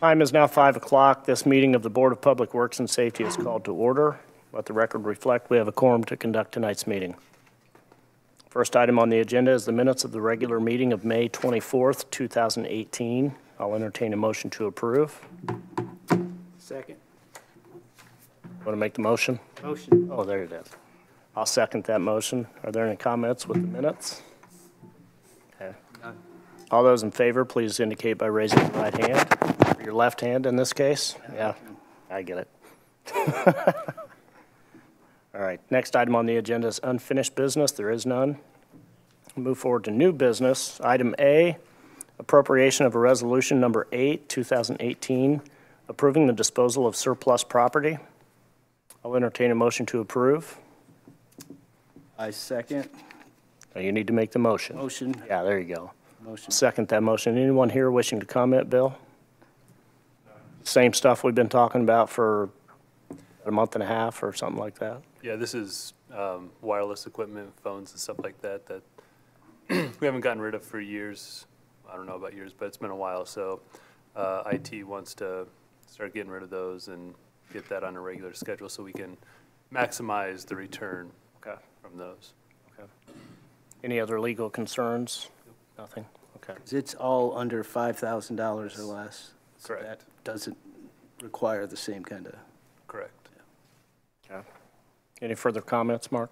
Time is now 5 o'clock. This meeting of the Board of Public Works and Safety is called to order. Let the record reflect we have a quorum to conduct tonight's meeting. First item on the agenda is the minutes of the regular meeting of May 24th, 2018. I'll entertain a motion to approve. Second. Want to make the motion? Motion. Oh, there it is. I'll second that motion. Are there any comments with the minutes? Okay. None. All those in favor, please indicate by raising your right hand, or your left hand in this case. Yeah, I get it. All right, next item on the agenda is unfinished business. There is none. We'll move forward to new business. Item A, appropriation of a resolution number 8, 2018, approving the disposal of surplus property. I'll entertain a motion to approve. I second. Oh, you need to make the motion. Motion. Yeah, there you go. Motion. Second that motion. Anyone here wishing to comment, Bill? Same stuff we've been talking about for a month and a half or something like that? Yeah, this is wireless equipment, phones and stuff like that that we haven't gotten rid of for years. I don't know about years, but it's been a while. So IT wants to start getting rid of those and get that on a regular schedule so we can maximize the return from those. Okay. Any other legal concerns? Nothing? Okay. It's all under $5,000 or less. So Correct. that doesn't require the same kind of. Correct. Okay. Any further comments, Mark?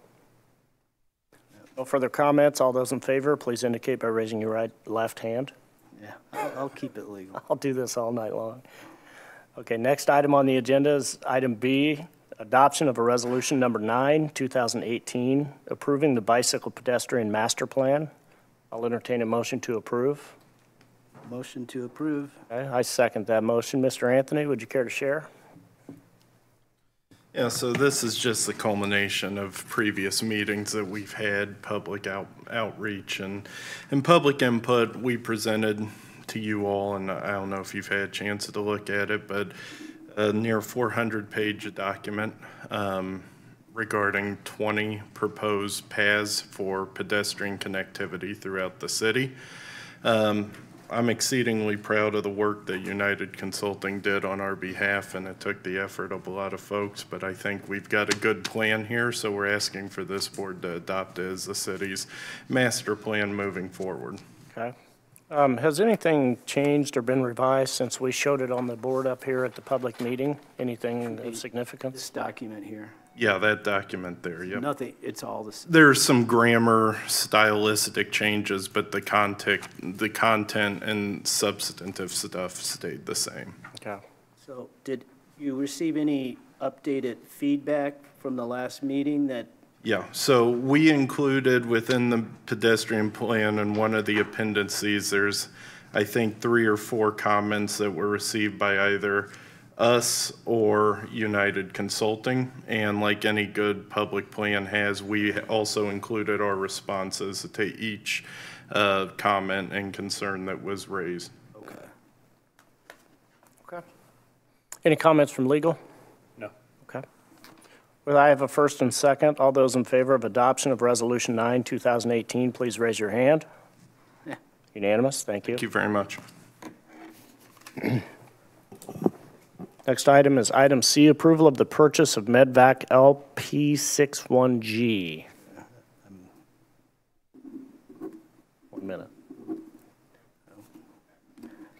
No further comments. All those in favor, please indicate by raising your left hand. Yeah, I'll keep it legal. I'll do this all night long. Okay, next item on the agenda is item B, adoption of a resolution number 9, 2018, approving the bicycle pedestrian master plan. I'll entertain a motion to approve. Motion to approve. Okay, I second that motion. Mr. Anthony, would you care to share? Yeah, so this is just the culmination of previous meetings that we've had, public outreach and public input. We presented to you all, and I don't know if you've had a chance to look at it, but a near 400-page document regarding 20 proposed paths for pedestrian connectivity throughout the city. I'm exceedingly proud of the work that United Consulting did on our behalf, and it took the effort of a lot of folks, but I think we've got a good plan here, so we're asking for this board to adopt it as the city's master plan moving forward. Okay. Has anything changed or been revised since we showed it on the board up here at the public meeting? Anything of significance? This document here. Yeah, that document there, yep. Nothing, it's all the same. There's some grammar, stylistic changes, but the content and substantive stuff stayed the same. Okay. So did you receive any updated feedback from the last meeting that? Yeah, so we included within the pedestrian plan and one of the appendices, there's, I think, 3 or 4 comments that were received by either us or United Consulting, and like any good public plan has, we also included our responses to each comment and concern that was raised. Okay. Okay. Any comments from legal? No. Okay. Well, I have a first and second. All those in favor of adoption of Resolution 9, 2018, please raise your hand. Yeah. Unanimous. Thank you. Thank you very much. Next item is item C, approval of the purchase of Medvac LP61G. 1 minute.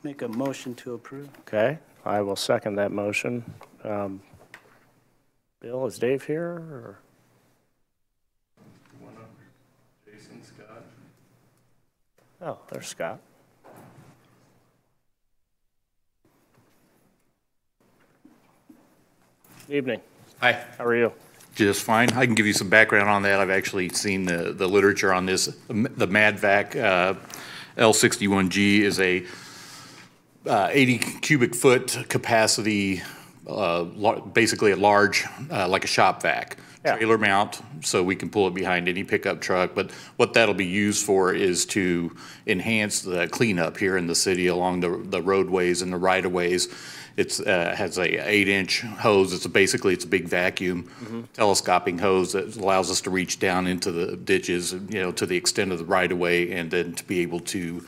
Make a motion to approve. Okay, I will second that motion. Bill, is Dave here? Or? Jason, Scott. Oh, there's Scott. Evening. Hi. How are you? Just fine. I can give you some background on that. I've actually seen the literature on this. The MadVac L61G is a 80 cubic foot capacity, basically a large, like a shop vac. Yeah. Trailer mount, so we can pull it behind any pickup truck. But what that'll be used for is to enhance the cleanup here in the city along the roadways and the right-of-ways. It's has a 8-inch hose. It's a big vacuum, telescoping hose that allows us to reach down into the ditches, you know, to the extent of the right-of-way, and then to be able to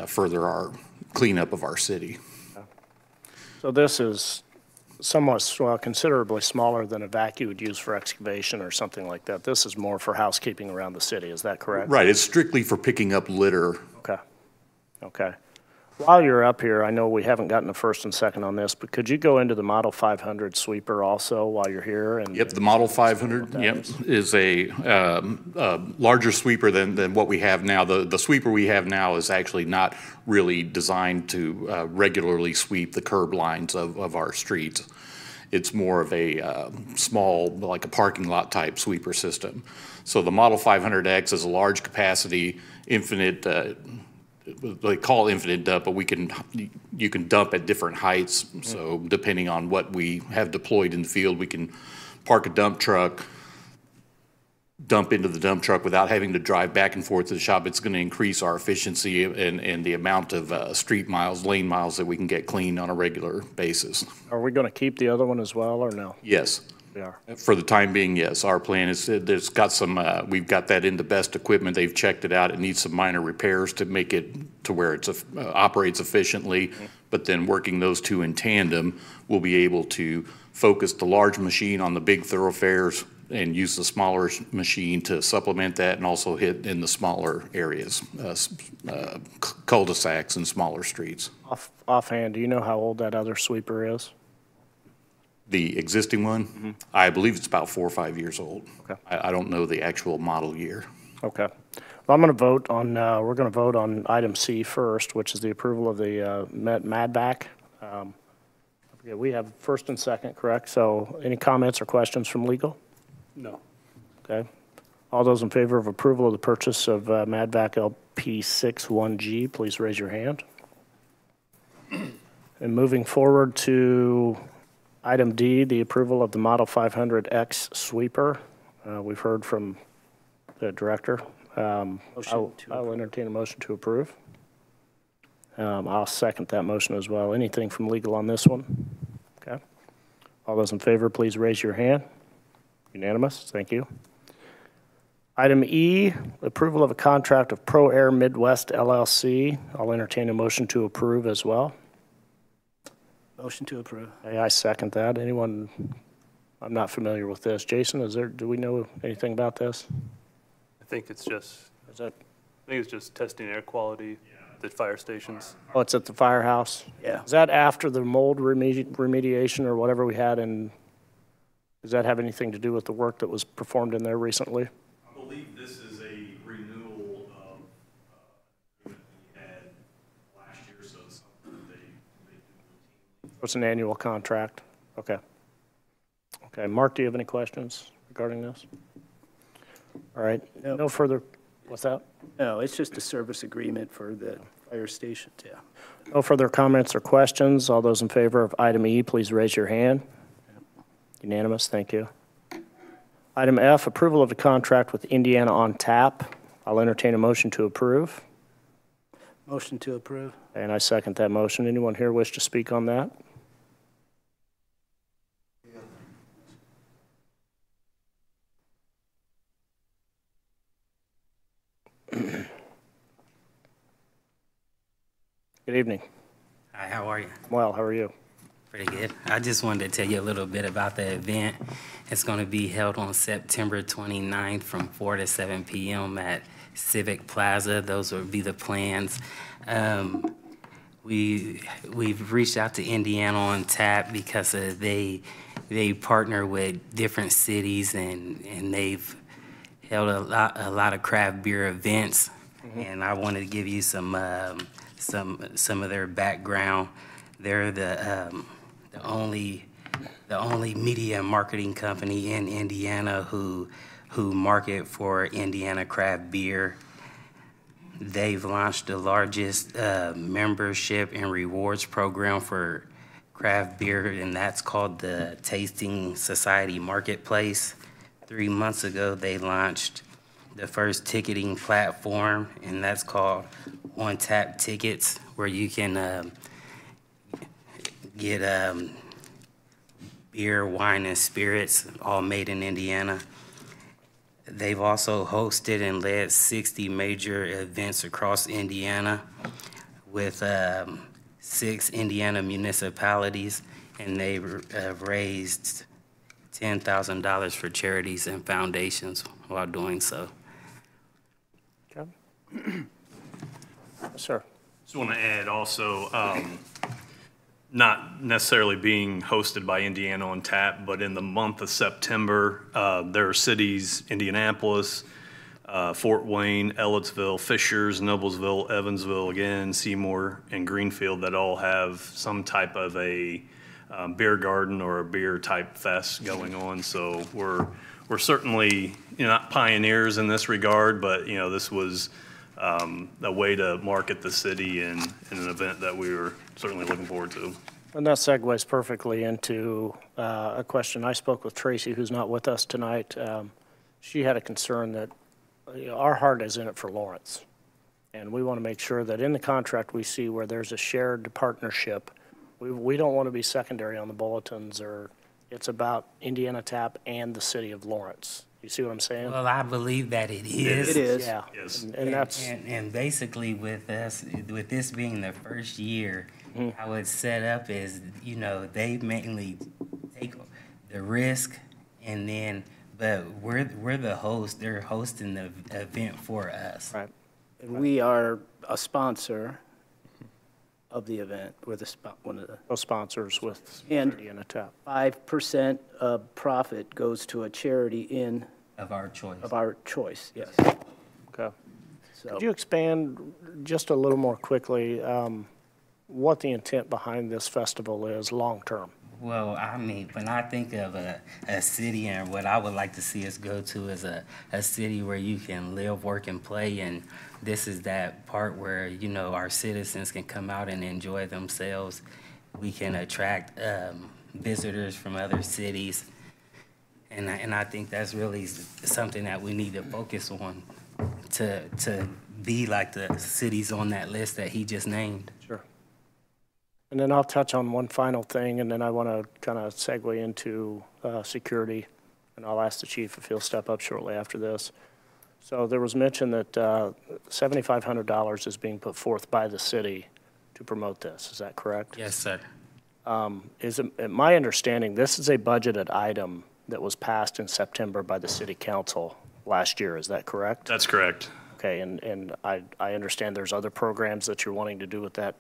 further our cleanup of our city. So this is somewhat, well, considerably smaller than a vac you would use for excavation or something like that. This is more for housekeeping around the city, is that correct? Right, it's strictly for picking up litter. Okay, okay. While you're up here, I know we haven't gotten a first and second on this, but could you go into the Model 500 sweeper also while you're here? And Yep, the Model 500, yep, is a larger sweeper than what we have now. The sweeper we have now is actually not really designed to regularly sweep the curb lines of our streets. It's more of a small, like a parking lot type sweeper system. So the Model 500X is a large capacity, infinite, they call it infinite dump, but you can dump at different heights. So depending on what we have deployed in the field, we can park a dump truck, dump into the dump truck without having to drive back and forth to the shop. It's going to increase our efficiency and the amount of street miles, lane miles that we can get cleaned on a regular basis. Are we going to keep the other one as well, or no? Yes. We are. For the time being, yes. Our plan is, there's got some, we've got that into best equipment. They've checked it out. It needs some minor repairs to make it to where it operates efficiently. But then working those two in tandem, we'll be able to focus the large machine on the big thoroughfares and use the smaller machine to supplement that and also hit in the smaller areas, cul-de-sacs and smaller streets. Offhand, do you know how old that other sweeper is? The existing one, I believe it's about 4 or 5 years old. Okay. I don't know the actual model year. Okay. Well, I'm going to vote on, we're going to vote on item C first, which is the approval of the MADVAC. Okay, we have first and second, correct? So any comments or questions from legal? No. Okay. All those in favor of approval of the purchase of MADVAC LP61G, please raise your hand. And moving forward to item D, the approval of the Model 500X sweeper. We've heard from the director. I'll entertain a motion to approve. I'll second that motion as well. Anything from legal on this one? Okay. All those in favor, please raise your hand. Unanimous, thank you. Item E, approval of a contract of Pro Air Midwest LLC. I'll entertain a motion to approve as well. Motion to approve. Hey, I second that. Anyone, I'm not familiar with this. Jason, do we know anything about this? I think it's just, Is that, I think it's just testing air quality at the fire stations. oh, it's at the firehouse? Yeah. Is that after the mold remediation or whatever we had in, does that have anything to do with the work that was performed in there recently? I believe this is a renewal of what we had last year, so it's something that they do routinely. It's an annual contract? Okay. Okay, Mark, do you have any questions regarding this? All right, No. no further, what's that? No, it's just a service agreement for the fire station, yeah. No further comments or questions. All those in favor of item E, please raise your hand. Unanimous, thank you. Item F, approval of the contract with Indiana on Tap. I'll entertain a motion to approve. Motion to approve. And I second that motion. Anyone here wish to speak on that? Good evening. Hi, how are you? Well, how are you? Pretty good. I just wanted to tell you a little bit about the event. It's going to be held on September 29th from 4 to 7 p.m. at Civic Plaza. Those would be the plans. We've reached out to Indiana on Tap because they partner with different cities and they've held a lot of craft beer events. And I wanted to give you some of their background. They're the only media and marketing company in Indiana who market for Indiana craft beer. They've launched the largest membership and rewards program for craft beer, and that's called the Tasting Society Marketplace. 3 months ago, they launched the first ticketing platform, and that's called On Tap Tickets, where you can get beer, wine, and spirits, all made in Indiana. They've also hosted and led 60 major events across Indiana with 6 Indiana municipalities, and they have raised $10,000 for charities and foundations while doing so. Okay. Yes, sir. Just want to add also, not necessarily being hosted by Indiana on Tap, but in the month of September, there are cities, Indianapolis, Fort Wayne, Ellettsville, Fishers, Noblesville, Evansville, again, Seymour, and Greenfield that all have some type of a beer garden or a beer type fest going on. So we're certainly, not pioneers in this regard, but, this was a way to market the city in an event that we were certainly looking forward to. And that segues perfectly into a question. I spoke with Tracy, who's not with us tonight. She had a concern that our heart is in it for Lawrence. And we want to make sure that in the contract we see where there's a shared partnership. We don't want to be secondary on the bulletins, or it's about Indiana Tap and the city of Lawrence. You see what I'm saying? Well, I believe that it is. It is. Yeah. Yes. And that's, And basically with us, with this being the first year, how it's set up is, they mainly take the risk, and then, but we're the host. They're hosting the event for us. right. And we are a sponsor of the event. We're one of the Co-sponsors with And- Indiana Tap. 5% of profit goes to a charity Of our choice. of our choice, yes. Okay. So, Could you expand just a little more quickly what the intent behind this festival is long-term? Well, I mean, when I think of a city, and what I would like to see us go to is a city where you can live, work, and play, and this is that part where, our citizens can come out and enjoy themselves. We can attract visitors from other cities, and I think that's really something that we need to focus on to be like the cities on that list that he just named. Sure. And then I'll touch on one final thing, and then I want to kind of segue into security, and I'll ask the chief if he'll step up shortly after this. So there was mention that $7,500 is being put forth by the city to promote this. Is that correct? Yes, sir. Is it my understanding, this is a budgeted item that was passed in September by the city council last year. Is that correct? That's correct. Okay, and I understand there's other programs that you're wanting to do with that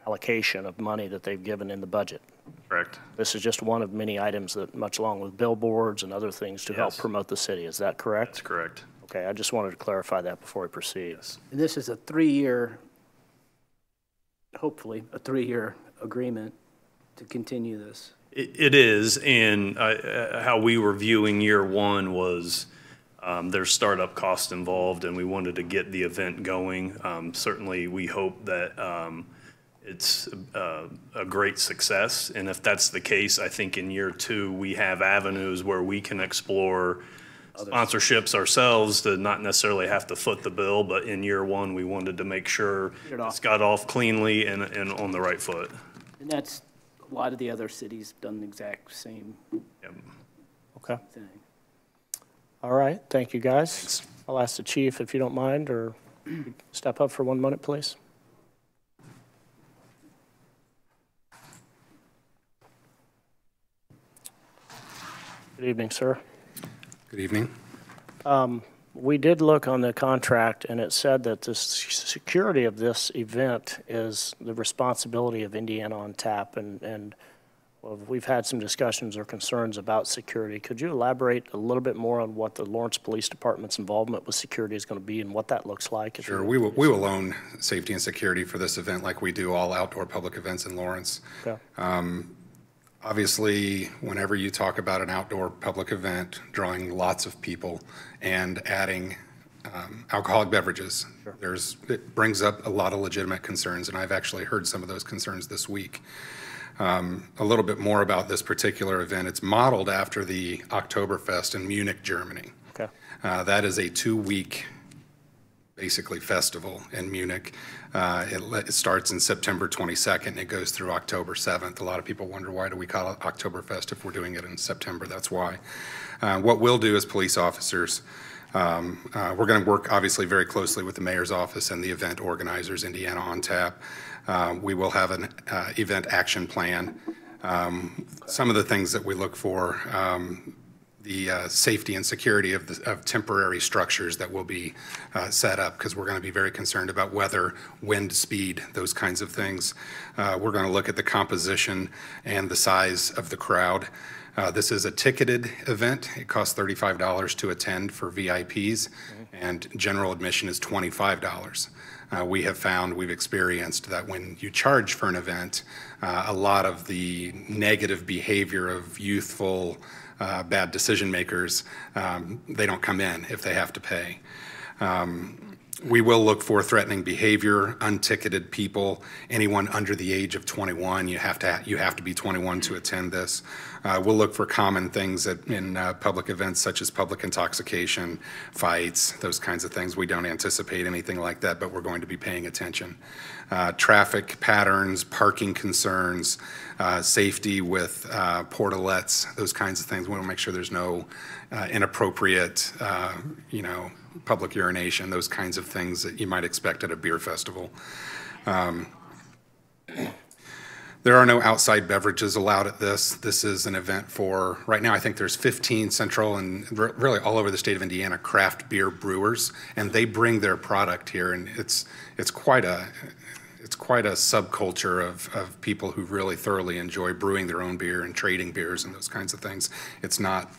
allocation of money that they've given in the budget. Correct. This is just one of many items that, much along with billboards and other things to help Yes. promote the city. Is that correct? That's correct. Okay, I just wanted to clarify that before we proceed. and this is a 3-year, hopefully, a 3-year agreement to continue this. It is, and how we were viewing year one was there's startup costs involved, and we wanted to get the event going. Certainly, we hope that it's a great success, and if that's the case, I think in year two, we have avenues where we can explore sponsorships ourselves to not necessarily have to foot the bill, but in year one, we wanted to make sure Get it off. it's got off cleanly and on the right foot. And that's, a lot of the other cities done the exact same Yep. Okay, thing. all right, thank you, guys. I'll ask the chief if you don't mind, or step up for 1 minute, please. Good evening, sir. Good evening. We did look on the contract, and it said that the security of this event is the responsibility of Indiana on Tap, and well, we've had some discussions or concerns about security. Could you elaborate a little bit more on what the Lawrence Police Department's involvement with security is going to be and what that looks like? if Sure, you- we will own safety and security for this event like we do all outdoor public events in Lawrence. Okay. Obviously, whenever you talk about an outdoor public event, drawing lots of people and adding alcoholic beverages, it brings up a lot of legitimate concerns, and I've actually heard some of those concerns this week. A little bit more about this particular event. It's modeled after the Oktoberfest in Munich, Germany. Okay. That is a 2-week, basically, festival in Munich. It starts in September 22nd. It goes through October 7th. A lot of people wonder, why do we call it Oktoberfest if we're doing it in September? That's why. What we'll do as police officers, we're going to work obviously very closely with the mayor's office and the event organizers, Indiana on Tap. We will have an event action plan. Some of the things that we look for, the safety and security of temporary structures that will be set up, because we're going to be very concerned about weather, wind speed, those kinds of things. We're going to look at the composition and the size of the crowd. This is a ticketed event. It costs $35 to attend for VIPs, and general admission is $25. We have found, we've experienced that when you charge for an event, a lot of the negative behavior of youthful, bad decision makers, they don't come in if they have to pay. We will look for threatening behavior, unticketed people, anyone under the age of 21. You have to be 21 to attend this. We'll look for common things in public events such as public intoxication, fights, those kinds of things. We don't anticipate anything like that, but we're going to be paying attention. Traffic patterns, parking concerns, safety with portalettes, those kinds of things. We want to make sure there's no inappropriate, public urination, those kinds of things that you might expect at a beer festival. There are no outside beverages allowed at this. This is an event for, right now I think there's 15 central and really all over the state of Indiana craft beer brewers, and they bring their product here, and it's quite a subculture of people who really thoroughly enjoy brewing their own beer and trading beers and those kinds of things. It's not,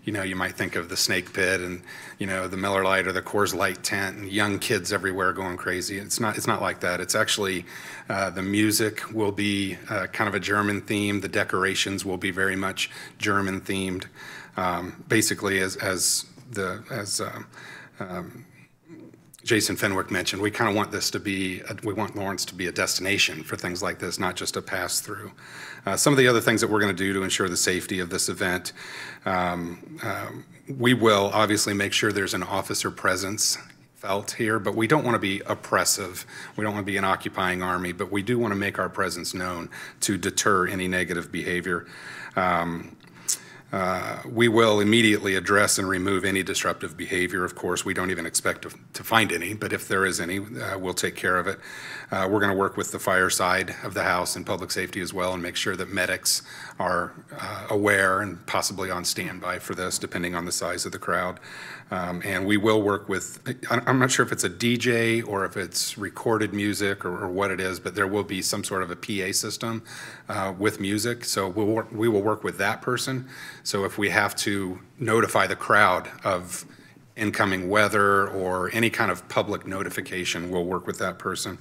you might think of the Snake Pit and, the Miller Lite or the Coors Light tent and young kids everywhere going crazy. It's not like that. It's actually, the music will be kind of a German theme. The decorations will be very much German themed. Basically, as Jason Fenwick mentioned, we kind of want this to be, we want Lawrence to be a destination for things like this, not just a pass-through. Some of the other things that we're going to do to ensure the safety of this event, we will obviously make sure there's an officer presence felt here, but we don't want to be oppressive. We don't want to be an occupying army, but we do want to make our presence known to deter any negative behavior. We will immediately address and remove any disruptive behavior. Of course, we don't even expect to find any, but if there is any, we'll take care of it. We're going to work with the fire side of the house and public safety as well and make sure that medics are aware and possibly on standby for this, depending on the size of the crowd. And we will work with, I'm not sure if it's a DJ or if it's recorded music or what it is, but there will be some sort of a PA system with music. So we will work with that person. So if we have to notify the crowd of incoming weather or any kind of public notification, we'll work with that person.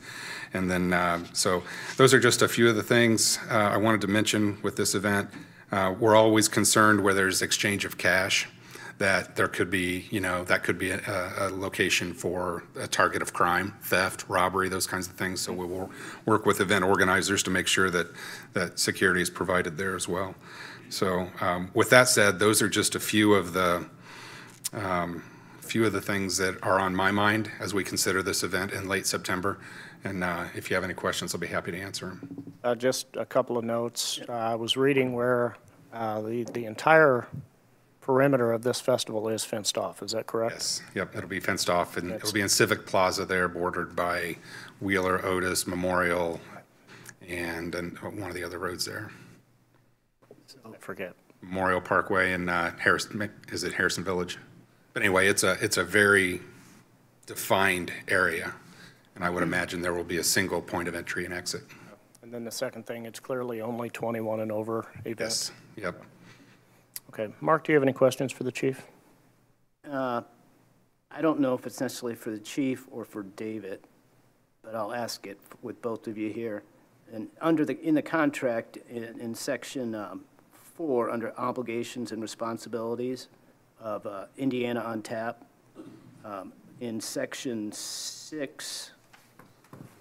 And then, so those are just a few of the things I wanted to mention with this event. We're always concerned where there's exchange of cash, that there could be, that could be a location for a target of crime, theft, robbery, those kinds of things. So we will work with event organizers to make sure that security is provided there as well. So with that said, those are just a few of the things that are on my mind as we consider this event in late September. And if you have any questions, I'll be happy to answer them. Just a couple of notes. I was reading where the entire perimeter of this festival is fenced off. Is that correct? Yes. Yep. It'll be fenced off, and it'll be in Civic Plaza there, bordered by Wheeler, Otis, Memorial, and one of the other roads there. Don't forget. Memorial Parkway and Harrison Village? But anyway, it's a very defined area, and I would imagine there will be a single point of entry and exit. And then the second thing, it's clearly only 21 and over event. Yes. Yep. Okay. Mark, do you have any questions for the chief? I don't know if it's necessarily for the chief or for David, but I'll ask it with both of you here. And in the contract, in section 4, under obligations and responsibilities of Indiana on Tap, in section 6,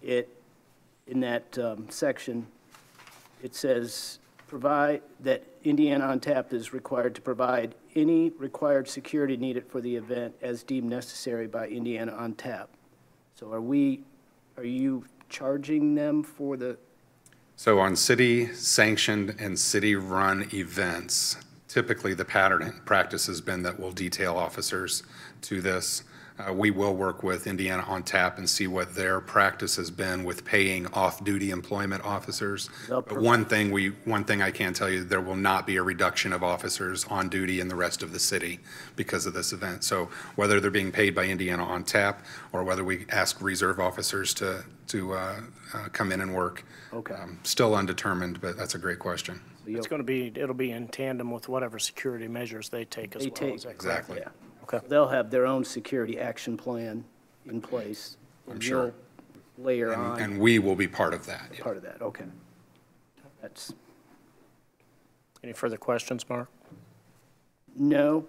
in that section, it says that Indiana on Tap is required to provide any required security needed for the event as deemed necessary by Indiana on Tap. So are you charging them for the? So on city-sanctioned and city-run events, typically the pattern and practice has been that we'll detail officers to this. We will work with Indiana on Tap and see what their practice has been with paying off-duty employment officers. But one thing I can tell you, there will not be a reduction of officers on duty in the rest of the city because of this event. So whether they're being paid by Indiana on Tap or whether we ask reserve officers to come in and work, still undetermined, but that's a great question. It's going to be, it'll be in tandem with whatever security measures they take as well. Is that correct? Exactly. Yeah. Okay. They'll have their own security action plan in place. I'm sure. You'll layer on And we will be part of that. part of that, okay. That's, Any further questions, Mark? no,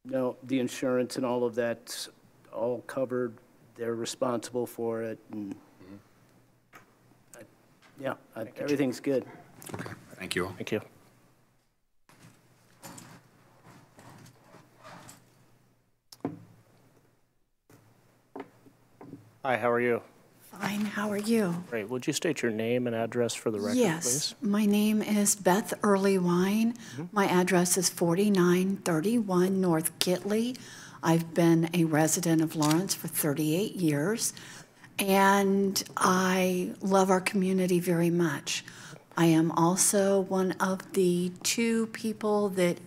no, the insurance and all of that's all covered. They're responsible for it, and yeah, everything's good. Okay. Thank you all. Thank you. Hi, how are you? Fine, how are you? Great. Would you state your name and address for the record, please? Yes, my name is Beth Earlywine. My address is 4931 North Kitley. I've been a resident of Lawrence for 38 years, and I love our community very much. I am also one of the 2 people that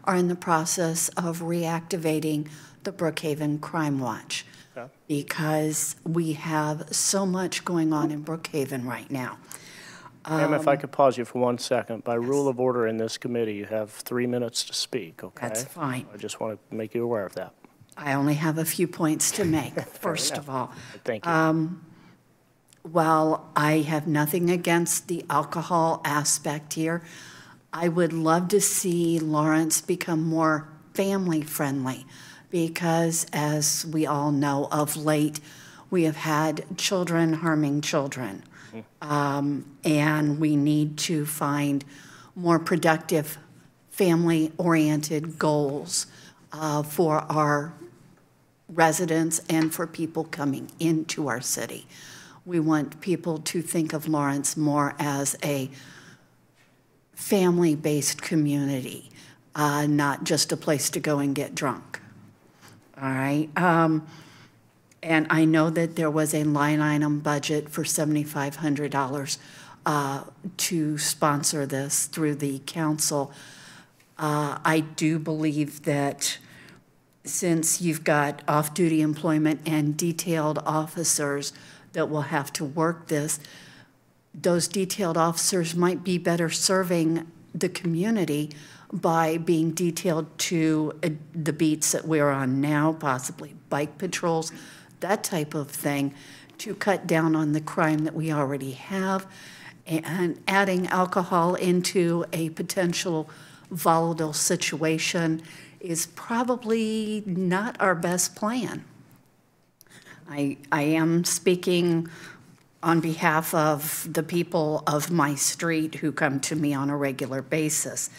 are in the process of reactivating the Brookhaven Crime Watch. Because we have so much going on in Brookhaven right now. Ma'am, if I could pause you for 1 second. By rule of order in this committee, you have 3 minutes to speak, okay? That's fine. I just want to make you aware of that. I only have a few points to make, first of all. Thank you. While I have nothing against the alcohol aspect here, I would love to see Lawrence become more family-friendly. Because, as we all know, of late, we have had children harming children. And we need to find more productive, family-oriented goals for our residents and for people coming into our city. We want people to think of Lawrence more as a family-based community, not just a place to go and get drunk. All right. And I know that there was a line item budget for $7,500 to sponsor this through the council. I do believe that since you've got off-duty employment and detailed officers that will have to work this, those detailed officers might be better serving the community by being detailed to the beats that we're on now, possibly bike patrols, that type of thing, to cut down on the crime that we already have. And adding alcohol into a potential volatile situation is probably not our best plan. I am speaking on behalf of the people of my street who come to me on a regular basis.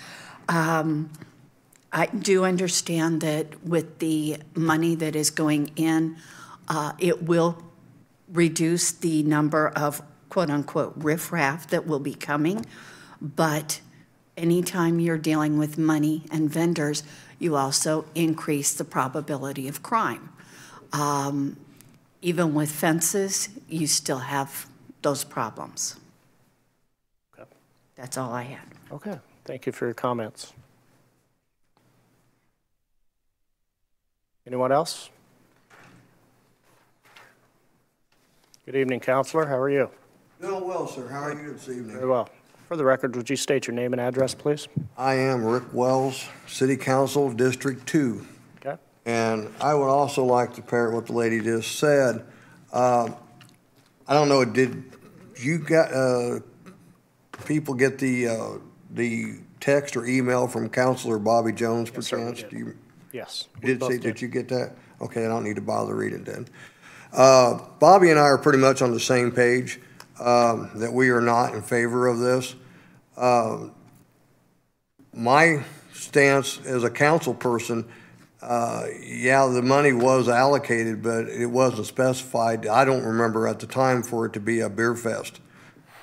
I do understand that with the money that is going in, it will reduce the number of quote-unquote riffraff that will be coming, but anytime you're dealing with money and vendors, you also increase the probability of crime. Even with fences, you still have those problems. Okay. That's all I had. Okay. Thank you for your comments. Anyone else? Good evening, Counselor. How are you? Doing well, sir. How are you this evening? Very well. For the record, would you state your name and address, please? I am Rick Wells, City Council, District 2. Okay. And I would also like to parrot what the lady just said. I don't know, did you get, people get the text or email from Counselor Bobby Jones, Yes, sir, we perchance? did. Do you, Yes. did you get that? Okay, I don't need to bother reading then. Bobby and I are pretty much on the same page, that we are not in favor of this. My stance as a council person, yeah, the money was allocated, but it wasn't specified. I don't remember at the time for it to be a beer fest.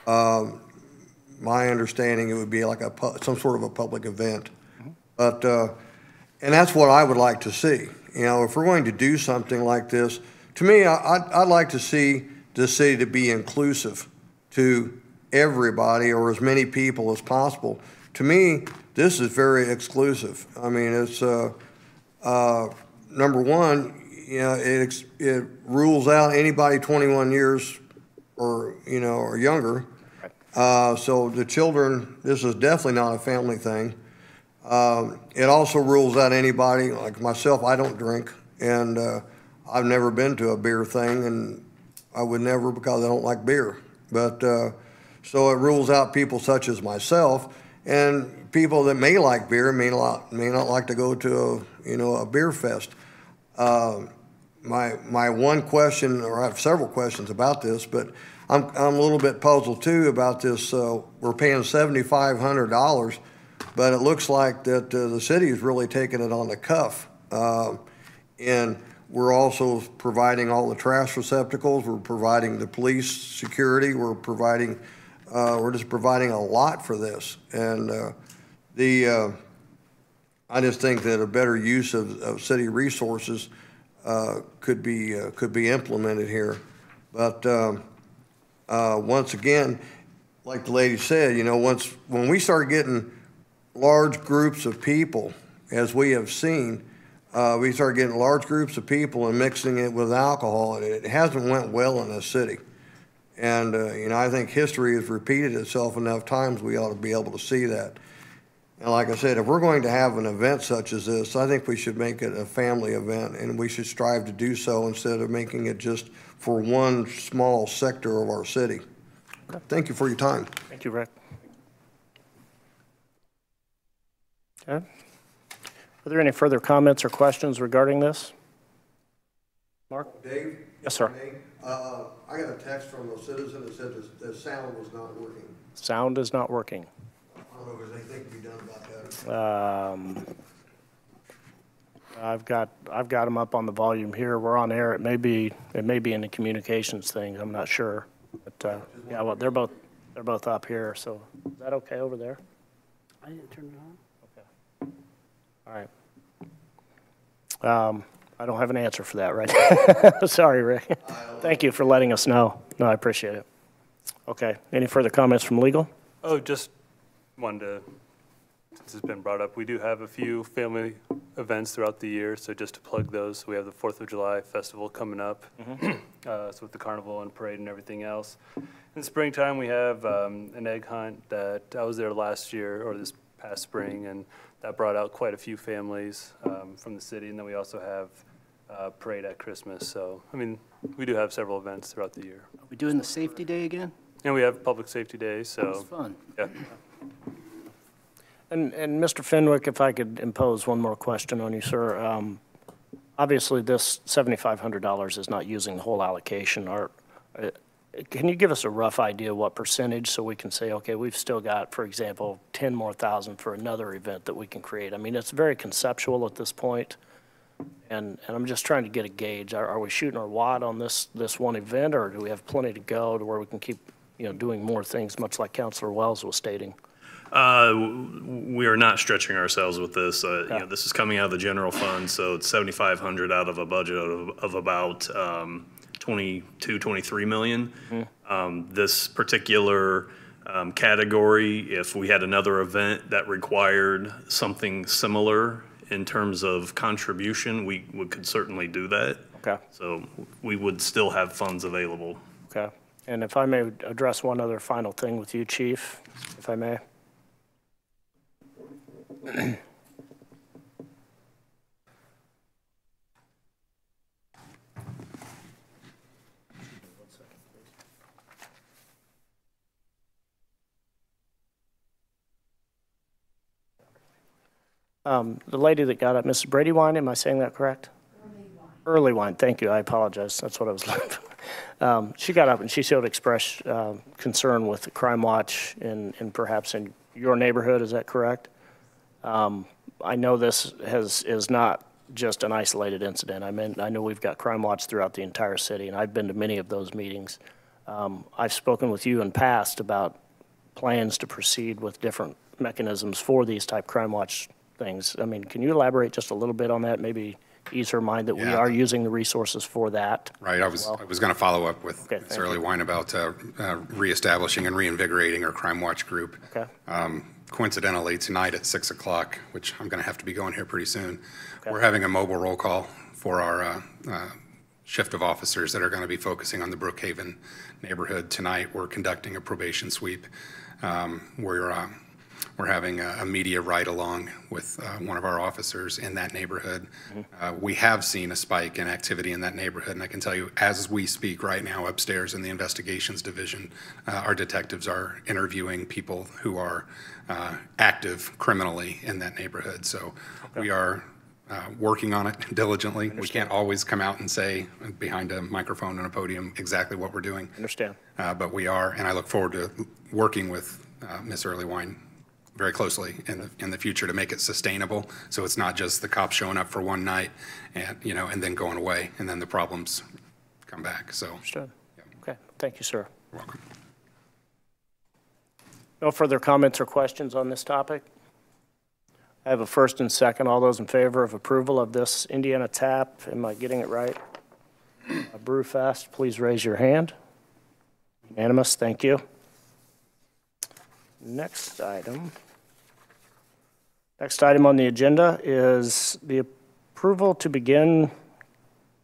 My understanding, it would be like some sort of a public event. But And that's what I would like to see. You know, if we're going to do something like this, to me, I'd like to see the city to be inclusive to everybody or as many people as possible. To me, this is very exclusive. I mean, it's, number one, you know, it rules out anybody 21 years or, you know, or younger. So the children, this is definitely not a family thing. It also rules out anybody, like myself, I don't drink, and I've never been to a beer thing, and I would never because I don't like beer. But so it rules out people such as myself, and people that may like beer may not like to go to a beer fest. My one question, or I have several questions about this, but I'm a little bit puzzled too about this. We're paying $7,500, but it looks like that the city is really taking it on the cuff. And we're also providing all the trash receptacles. We're providing the police security. We're just providing a lot for this. And I just think that a better use of city resources could be implemented here. But once again, like the lady said, you know, when we start getting large groups of people, as we have seen, we start getting large groups of people and mixing it with alcohol, and it hasn't went well in this city. And, you know, I think history has repeated itself enough times we ought to be able to see that. And like I said, if we're going to have an event such as this, I think we should make it a family event, and we should strive to do so instead of making it just for one small sector of our city. Okay. Thank you for your time. Thank you, Rick. Okay. Are there any further comments or questions regarding this? Mark? Dave? Yes, sir. I got a text from a citizen that said the sound was not working. Sound is not working. I don't know if there's anything to be done about that. I've got them up on the volume here. We're on air. It may be in the communications thing. I'm not sure. But yeah, well, they're both up here. So is that okay over there? I didn't turn it on. Okay. All right. I don't have an answer for that right now. Sorry, Rick. Thank you for letting us know. No, I appreciate it. Okay. Any further comments from legal? Oh, just wanted to, since it's been brought up, we do have a few family events throughout the year, so just to plug those, we have the 4th of July festival coming up, so with the carnival and parade and everything else. In springtime, we have an egg hunt that I was there last year, or this past spring, and that brought out quite a few families from the city, and then we also have parade at Christmas. So, I mean, we do have several events throughout the year. Are we doing the safety day again? And we have Public Safety Day, so. That's fun. Yeah. And Mr. Fenwick, if I could impose one more question on you, sir. Obviously, this $7,500 is not using the whole allocation. Can you give us a rough idea what percentage so we can say, okay, we've still got, for example, 10 more thousand for another event that we can create? I mean, it's very conceptual at this point, and I'm just trying to get a gauge. Are we shooting our wad on this one event, or do we have plenty to go to where we can keep, you know, doing more things, much like Councilor Wells was stating? We are not stretching ourselves with this. You know, this is coming out of the general fund, so it's $7,500 out of a budget of about 22, 23 million. This particular category, if we had another event that required something similar in terms of contribution, we could certainly do that. Okay. So we would still have funds available. Okay. And if I may address one other final thing with you, Chief, if I may. The lady that got up, Mrs. Brady-Wine, am I saying that correct? Early Wine, thank you, I apologize, that's what I was looking for. She got up and she showed expressed concern with the Crime Watch in perhaps in your neighborhood, is that correct? I know this is not just an isolated incident. I know we've got Crime Watch throughout the entire city, and I've been to many of those meetings. I've spoken with you in past about plans to proceed with different mechanisms for these type Crime Watch things. I mean, can you elaborate just a little bit on that? Maybe ease her mind that we Yeah. are using the resources for that. Right, I was going to follow up with Okay, Ms. thank Early you. Wine about reestablishing and reinvigorating our Crime Watch group. Okay. Coincidentally, tonight at 6 o'clock, which I'm going to have to be going here pretty soon, Okay. we're having a mobile roll call for our shift of officers that are going to be focusing on the Brookhaven neighborhood. Tonight, we're conducting a probation sweep. We're having a media ride-along with one of our officers in that neighborhood. We have seen a spike in activity in that neighborhood, and I can tell you, as we speak right now upstairs in the investigations division, our detectives are interviewing people who are active criminally in that neighborhood. So we are working on it diligently. We can't always come out and say behind a microphone and a podium exactly what we're doing. Understand. But we are, and I look forward to working with Ms. Earlywine very closely in the future to make it sustainable. So it's not just the cops showing up for one night and, and then going away, and then the problems come back. So, Understood. Okay, thank you, sir. you're welcome. No further comments or questions on this topic? I have a first and second. All those in favor of approval of this Indiana TAP, am I getting it right? Brewfest, please raise your hand. Unanimous, thank you. Next item on the agenda is the approval to begin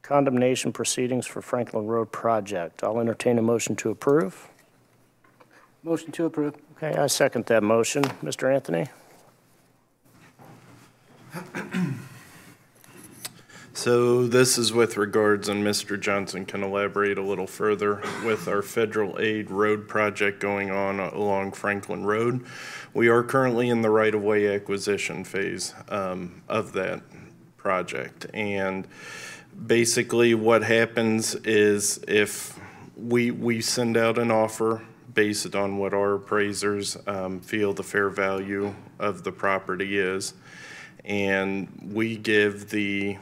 condemnation proceedings for Franklin Road project. I'll entertain a motion to approve. Motion to approve. Okay, I second that motion. Mr. Anthony? So this is with regards, and Mr. Johnson can elaborate a little further, with our federal aid road project going on along Franklin Road. We are currently in the right-of-way acquisition phase of that project. And basically what happens is if we send out an offer based on what our appraisers feel the fair value of the property is, and we give the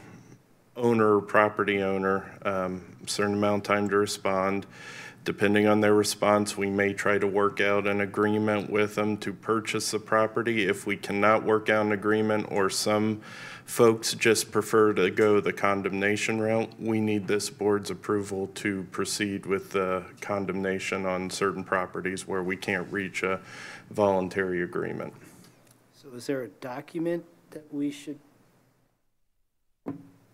property owner, a certain amount of time to respond. Depending on their response, we may try to work out an agreement with them to purchase the property. If we cannot work out an agreement, or some folks just prefer to go the condemnation route, we need this board's approval to proceed with the condemnation on certain properties where we can't reach a voluntary agreement. So is there a document that we should?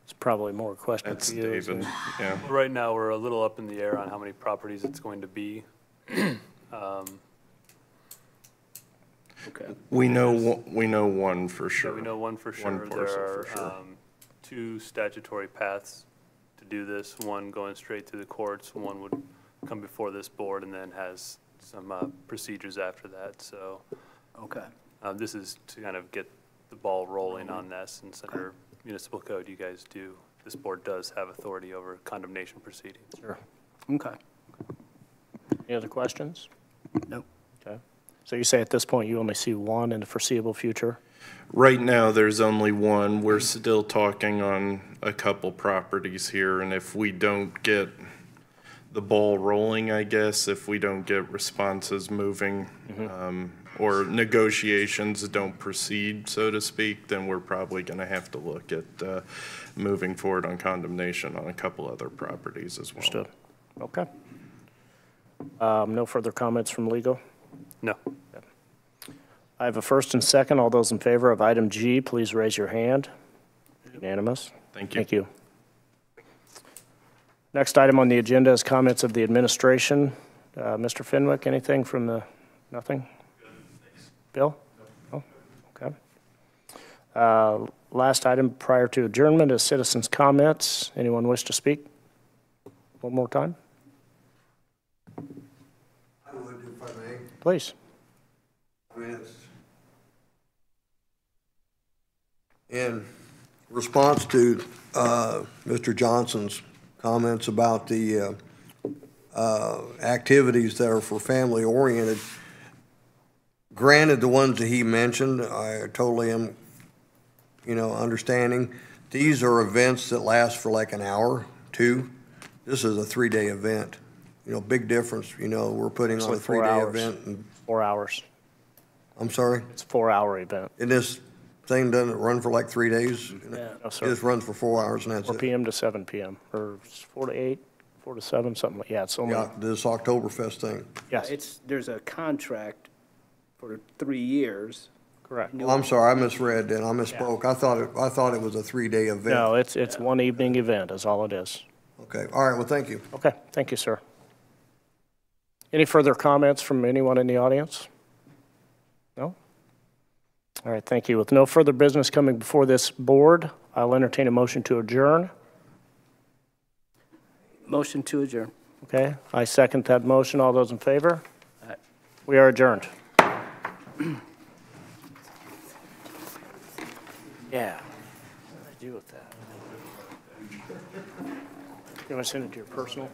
It's probably more a question That's for you. David, yeah. Right now, we're a little up in the air on how many properties it's going to be. Okay. We know one for So sure. we know one for sure. One There parcel for are sure. two statutory paths to do this, one going straight through the courts, one would come before this board and then has some procedures after that. So Okay. this is to kind of get the ball rolling on this, and under municipal code, you guys do, this board does have authority over condemnation proceedings. Sure. Okay. Any other questions? Nope. Okay. So you say at this point you only see one in the foreseeable future? Right now, there's only one. We're still talking on a couple properties here, and if we don't get the ball rolling, I guess, if we don't get responses moving, or negotiations don't proceed, so to speak, then we're probably going to have to look at moving forward on condemnation on a couple other properties as well. Understood. Okay. No further comments from legal? No. I have a first and second. All those in favor of item G, please raise your hand. Unanimous? Thank you. Thank you. Next item on the agenda is comments of the administration. Mr. Fenwick, anything from the, nothing? Bill? No? Okay. Last item prior to adjournment is citizens' comments. Anyone wish to speak? One more time? I would, if I may. Please. I mean, it's in response to Mr. Johnson's comments about the activities that are for family-oriented, granted, the ones that he mentioned, I totally am, understanding. These are events that last for like an hour, two. This is a 3-day event. Big difference, we're putting on a Actually, 4 3-day hours. event. And 4 hours. I'm sorry? It's a 4-hour event. And this thing doesn't run for like 3 days? No, It sir. just runs for 4 hours and that's 4 it? PM to 7 PM, or 4 to 8, 4 to 7, something like, yeah, it's only, Yeah, this Oktoberfest thing. yes, There's a contract for 3 years. correct. Well, I'm sorry, I misread then, I misspoke. I thought it was a 3-day event. No, it's one evening event is all it is. Okay, all right, well, thank you. Okay, thank you, sir. Any further comments from anyone in the audience? No? All right, thank you. With no further business coming before this board, I'll entertain a motion to adjourn. Motion to adjourn. Okay, I second that motion. All those in favor? Aye. We are adjourned. Yeah. What do I do with that? You want to send it to your personal?